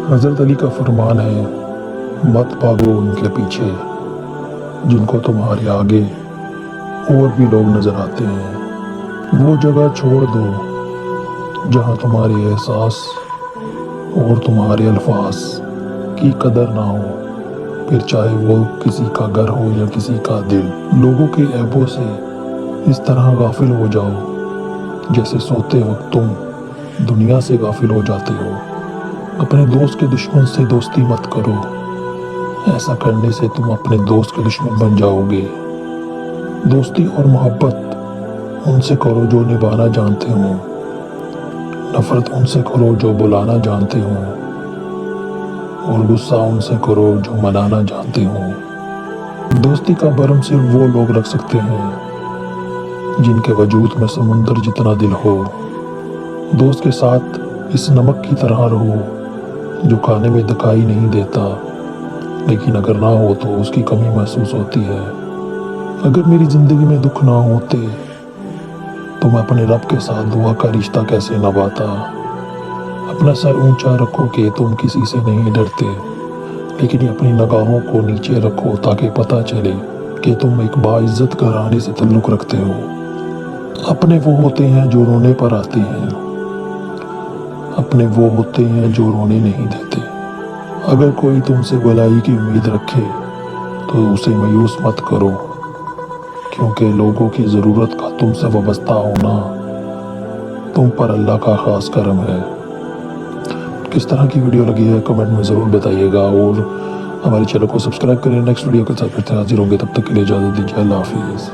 حضرت علی کا فرمان ہے، مت بھاگو ان کے پیچھے جن کو تمہارے آگے اور بھی لوگ نظر آتے ہیں۔ وہ جگہ چھوڑ دو جہاں تمہارے احساس اور تمہارے الفاظ کی قدر نہ ہو، پھر چاہے وہ کسی کا گھر ہو یا کسی کا دل۔ لوگوں کے عیبوں سے اس طرح غافل ہو جاؤ جیسے سوتے وقت تم دنیا سے غافل ہو جاتے ہو۔ اپنے دوست کے دشمن سے دوستی مت کرو، ایسا کرنے سے تم اپنے دوست کے دشمن بن جاؤ گے۔ دوستی اور محبت ان سے کرو جو نبھانا جانتے ہوں، نفرت ان سے کرو جو بلانا جانتے ہوں، اور غصہ ان سے کرو جو منانا جانتے ہوں۔ دوستی کا بھرم صرف وہ لوگ رکھ سکتے ہیں جن کے وجود میں سمندر جتنا دل ہو۔ دوست کے ساتھ اس نمک کی طرح رہو جو کھانے میں دکھائی نہیں دیتا، لیکن اگر نہ ہو تو اس کی کمی محسوس ہوتی ہے۔ اگر میری زندگی میں دکھ نہ ہوتے تو میں اپنے رب کے ساتھ دعا کا رشتہ کیسے نبھاتا۔ اپنا سر اونچا رکھو کہ تم کسی سے نہیں ڈرتے، لیکن اپنی نگاہوں کو نیچے رکھو تاکہ پتہ چلے کہ تم ایک باعزت گھرانے سے تعلق رکھتے ہو۔ اپنے وہ ہوتے ہیں جو رونے پر آتے ہیں، اپنے وہ ہوتے ہیں جو رونے نہیں دیتے۔ اگر کوئی تم سے بھلائی کی امید رکھے تو اسے مایوس مت کرو، کیونکہ لوگوں کی ضرورت کا تم سے وابستہ ہونا تم پر اللہ کا خاص کرم ہے۔ کس طرح کی ویڈیو لگی ہے کمنٹ میں ضرور بتائیے گا، اور ہمارے چینل کو سبسکرائب کریں۔ نیکسٹ ویڈیو کے ساتھ پھر سے حاضر ہوں گے، تب تک کے لیے اجازت دیجیے۔ اللہ حافظ۔